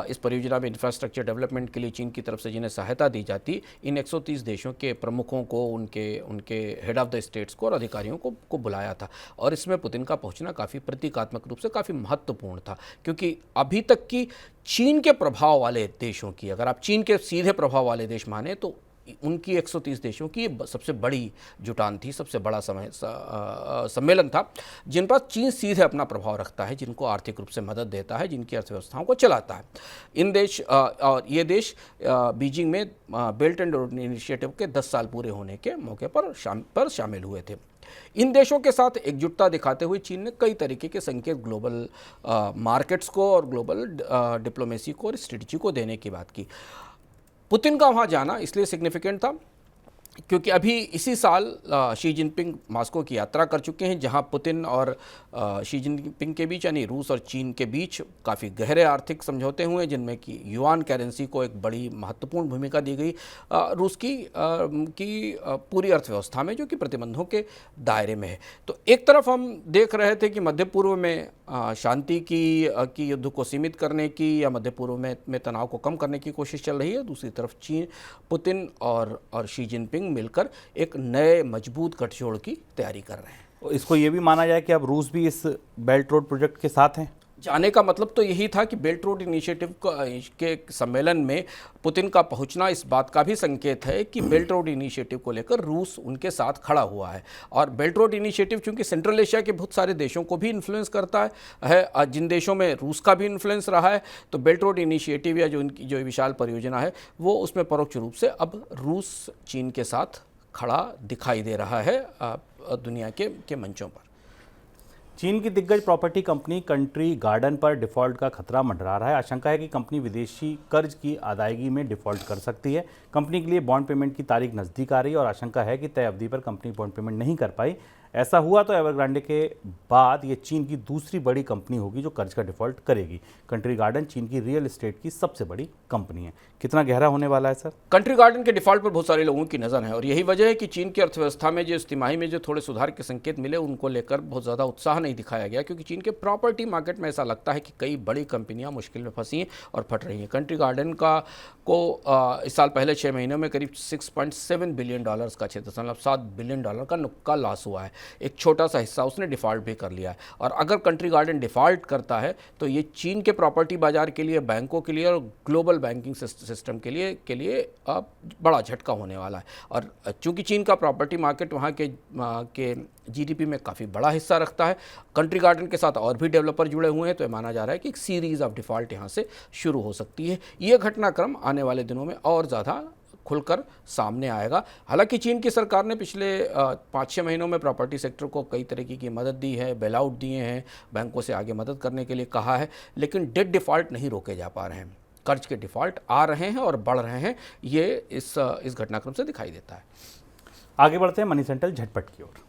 इस परियोजना में इंफ्रास्ट्रक्चर डेवलपमेंट के लिए चीन की तरफ से जिन्हें सहायता दी जाती, इन 130 देशों के प्रमुखों को, उनके हेड ऑफ द स्टेट्स को और अधिकारियों को बुलाया था। और इसमें पुतिन का पहुंचना काफ़ी प्रतीकात्मक रूप से काफ़ी महत्वपूर्ण था, क्योंकि अभी तक की चीन के प्रभाव वाले देशों की, अगर आप चीन के सीधे प्रभाव वाले देश माने तो उनकी 130 देशों की सबसे बड़ी जुटान थी, सबसे बड़ा सम्मेलन था, जिन पर चीन सीधे अपना प्रभाव रखता है, जिनको आर्थिक रूप से मदद देता है, जिनकी अर्थव्यवस्थाओं को चलाता है। इन देश और ये देश बीजिंग में बेल्ट एंड रोड इनिशिएटिव के 10 साल पूरे होने के मौके पर शामिल हुए थे। इन देशों के साथ एकजुटता दिखाते हुए चीन ने कई तरीके के संकेत ग्लोबल मार्केट्स को और ग्लोबल डिप्लोमेसी को और स्ट्रेटजी को देने की बात की। पुतिन का वहाँ जाना इसलिए सिग्निफिकेंट था क्योंकि अभी इसी साल शी जिनपिंग मॉस्को की यात्रा कर चुके हैं, जहां पुतिन और शी जिनपिंग के बीच, यानी रूस और चीन के बीच काफ़ी गहरे आर्थिक समझौते हुए, जिनमें कि युआन करेंसी को एक बड़ी महत्वपूर्ण भूमिका दी गई रूस की पूरी अर्थव्यवस्था में, जो कि प्रतिबंधों के दायरे में है। तो एक तरफ हम देख रहे थे कि मध्य पूर्व में शांति की युद्ध को सीमित करने की या मध्य पूर्व में तनाव को कम करने की कोशिश चल रही है, दूसरी तरफ पुतिन और शी जिनपिंग मिलकर एक नए मजबूत गठजोड़ की तैयारी कर रहे हैं। इसको ये भी माना जाए कि अब रूस भी इस बेल्ट रोड प्रोजेक्ट के साथ हैं। जाने का मतलब तो यही था कि बेल्ट रोड इनिशिएटिव के सम्मेलन में पुतिन का पहुंचना इस बात का भी संकेत है कि बेल्ट रोड इनिशिएटिव को लेकर रूस उनके साथ खड़ा हुआ है। और बेल्ट रोड इनिशिएटिव चूंकि सेंट्रल एशिया के बहुत सारे देशों को भी इन्फ्लुएंस करता है, जिन देशों में रूस का भी इन्फ्लुएंस रहा है, तो बेल्ट रोड इनिशिएटिव या जो उनकी जो विशाल परियोजना है वो उसमें परोक्ष रूप से अब रूस चीन के साथ खड़ा दिखाई दे रहा है दुनिया के मंचों पर। चीन की दिग्गज प्रॉपर्टी कंपनी कंट्री गार्डन पर डिफॉल्ट का खतरा मंडरा रहा है। आशंका है कि कंपनी विदेशी कर्ज की अदायगी में डिफॉल्ट कर सकती है। कंपनी के लिए बॉन्ड पेमेंट की तारीख नज़दीक आ रही है और आशंका है कि तय अवधि पर कंपनी बॉन्ड पेमेंट नहीं कर पाई। ऐसा हुआ तो एवरग्रांडे के बाद ये चीन की दूसरी बड़ी कंपनी होगी जो कर्ज का डिफॉल्ट करेगी। कंट्री गार्डन चीन की रियल एस्टेट की सबसे बड़ी कंपनी है। कितना गहरा होने वाला है सर? कंट्री गार्डन के डिफॉल्ट पर बहुत सारे लोगों की नज़र है और यही वजह है कि चीन की अर्थव्यवस्था में जो इस तिमाही में जो थोड़े सुधार के संकेत मिले उनको लेकर बहुत ज़्यादा उत्साह नहीं दिखाया गया, क्योंकि चीन के प्रॉपर्टी मार्केट में ऐसा लगता है कि कई बड़ी कंपनियां मुश्किल में फंसी हैं और फट रही हैं। कंट्री गार्डन को इस साल पहले 6 महीनों में करीब $6.7 बिलियन का 6.7 बिलियन का लॉस हुआ है। एक छोटा सा हिस्सा उसने डिफ़ॉल्ट भी कर लिया है। और अगर कंट्री गार्डन डिफ़ॉल्ट करता है तो ये चीन के प्रॉपर्टी बाजार के लिए, बैंकों के लिए और ग्लोबल बैंकिंग सिस्टम के लिए बड़ा झटका होने वाला है। और चूंकि चीन का प्रॉपर्टी मार्केट वहाँ के जीडीपी में काफ़ी बड़ा हिस्सा रखता है, कंट्री गार्डन के साथ और भी डेवलपर जुड़े हुए हैं, तो ये माना जा रहा है कि एक सीरीज़ ऑफ डिफ़ॉल्ट यहाँ से शुरू हो सकती है। ये घटनाक्रम आने वाले दिनों में और ज़्यादा खुलकर सामने आएगा। हालांकि चीन की सरकार ने पिछले 5-6 महीनों में प्रॉपर्टी सेक्टर को कई तरीके की मदद दी है, बेल आउट दिए हैं, बैंकों से आगे मदद करने के लिए कहा है, लेकिन डेट डिफ़ॉल्ट नहीं रोके जा पा रहे हैं। कर्ज के डिफ़ॉल्ट आ रहे हैं और बढ़ रहे हैं, ये इस घटनाक्रम से दिखाई देता है। आगे बढ़ते हैं मनी सेंट्रल झटपट की ओर।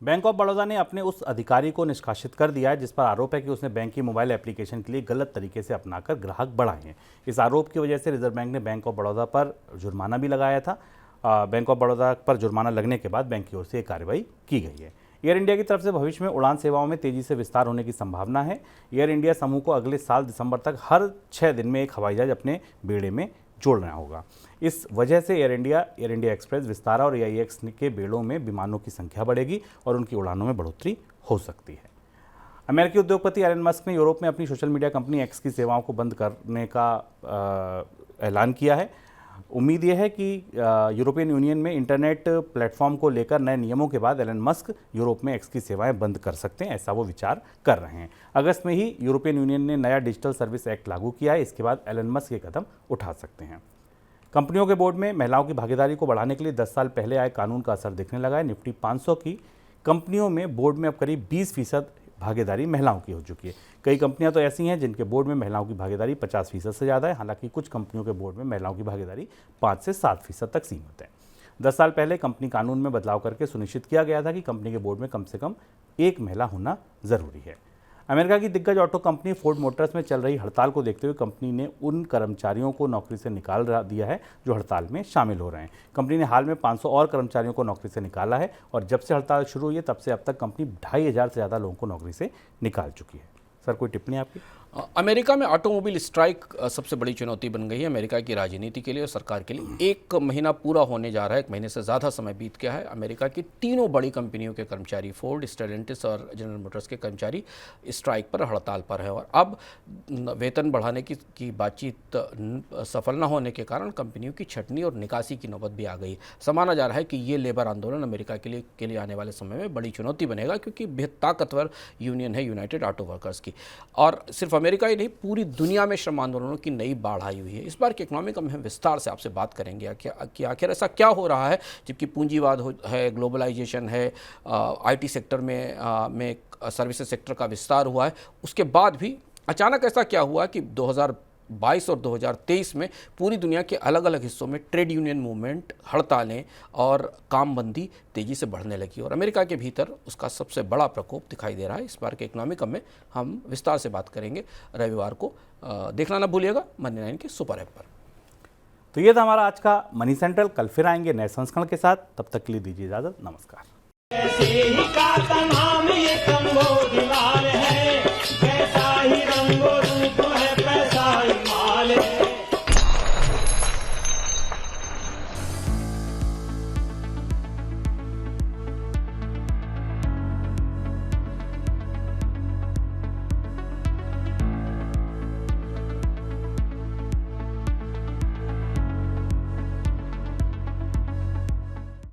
बैंक ऑफ बड़ौदा ने अपने उस अधिकारी को निष्कासित कर दिया है जिस पर आरोप है कि उसने बैंक की मोबाइल एप्लीकेशन के लिए गलत तरीके से अपनाकर ग्राहक बढ़ाए हैं। इस आरोप की वजह से रिजर्व बैंक ने बैंक ऑफ बड़ौदा पर जुर्माना भी लगाया था। बैंक ऑफ बड़ौदा पर जुर्माना लगने के बाद बैंक की ओर से ये कार्रवाई की गई है। एयर इंडिया की तरफ से भविष्य में उड़ान सेवाओं में तेजी से विस्तार होने की संभावना है। एयर इंडिया समूह को अगले साल दिसंबर तक हर 6 दिन में एक हवाई जहाज अपने बेड़े में जोड़ना होगा। इस वजह से एयर इंडिया एक्सप्रेस, विस्तारा और AIX के बेड़ों में विमानों की संख्या बढ़ेगी और उनकी उड़ानों में बढ़ोतरी हो सकती है। अमेरिकी उद्योगपति एलन मस्क ने यूरोप में अपनी सोशल मीडिया कंपनी एक्स की सेवाओं को बंद करने का ऐलान किया है। उम्मीद यह है कि यूरोपियन यूनियन में इंटरनेट प्लेटफॉर्म को लेकर नए नियमों के बाद एलन मस्क यूरोप में एक्स की सेवाएं बंद कर सकते हैं, ऐसा वो विचार कर रहे हैं। अगस्त में ही यूरोपियन यूनियन ने नया डिजिटल सर्विस एक्ट लागू किया है। इसके बाद एलन मस्क ये कदम उठा सकते हैं। कंपनियों के बोर्ड में महिलाओं की भागीदारी को बढ़ाने के लिए 10 साल पहले आए कानून का असर दिखने लगा है। निफ्टी 500 की कंपनियों में बोर्ड में अब करीब 20% भागीदारी महिलाओं की हो चुकी है। कई कंपनियां तो ऐसी हैं जिनके बोर्ड में महिलाओं की भागीदारी 50% से ज़्यादा है। हालांकि कुछ कंपनियों के बोर्ड में महिलाओं की भागीदारी 5 से 7% तक सीमित है। 10 साल पहले कंपनी कानून में बदलाव करके सुनिश्चित किया गया था कि कंपनी के बोर्ड में कम से कम एक महिला होना ज़रूरी है। अमेरिका की दिग्गज ऑटो कंपनी फोर्ड मोटर्स में चल रही हड़ताल को देखते हुए कंपनी ने उन कर्मचारियों को नौकरी से निकाल दिया है जो हड़ताल में शामिल हो रहे हैं। कंपनी ने हाल में 500 और कर्मचारियों को नौकरी से निकाला है और जब से हड़ताल शुरू हुई है तब से अब तक कंपनी 2500 से ज़्यादा लोगों को नौकरी से निकाल चुकी है। सर, कोई टिप्पणी आपकी? अमेरिका में ऑटोमोबाइल स्ट्राइक सबसे बड़ी चुनौती बन गई है अमेरिका की राजनीति के लिए और सरकार के लिए। 1 महीना पूरा होने जा रहा है, 1 महीने से ज़्यादा समय बीत गया है। अमेरिका की तीनों बड़ी कंपनियों के कर्मचारी, फोर्ड, स्टेलेंटिस और जनरल मोटर्स के कर्मचारी स्ट्राइक पर, हड़ताल पर है और अब वेतन बढ़ाने की बातचीत सफल न होने के कारण कंपनियों की छटनी और निकासी की नौबत भी आ गई। माना जा रहा है कि ये लेबर आंदोलन अमेरिका के लिए आने वाले समय में बड़ी चुनौती बनेगा, क्योंकि बेहद ताकतवर यूनियन है यूनाइटेड ऑटो वर्कर्स की। और सिर्फ अमेरिका ही नहीं, पूरी दुनिया में श्रम आंदोलनों की नई बाढ़ आई हुई है। इस बार के इकोनॉमी का हम विस्तार से आपसे बात करेंगे कि आखिर ऐसा क्या हो रहा है, जबकि पूंजीवाद है, ग्लोबलाइजेशन है, IT सेक्टर में सर्विसेज सेक्टर का विस्तार हुआ है, उसके बाद भी अचानक ऐसा क्या हुआ कि 2022 और 2023 में पूरी दुनिया के अलग अलग हिस्सों में ट्रेड यूनियन मूवमेंट, हड़तालें और कामबंदी तेज़ी से बढ़ने लगी और अमेरिका के भीतर उसका सबसे बड़ा प्रकोप दिखाई दे रहा है। इस बार के इकोनॉमिक में हम विस्तार से बात करेंगे। रविवार को देखना ना भूलिएगा मनी 9 के सुपर ऐप पर। तो ये था हमारा आज का मनी सेंट्रल। कल फिर आएंगे नए संस्करण के साथ, तब तक के लिए दीजिए इजाज़त। नमस्कार।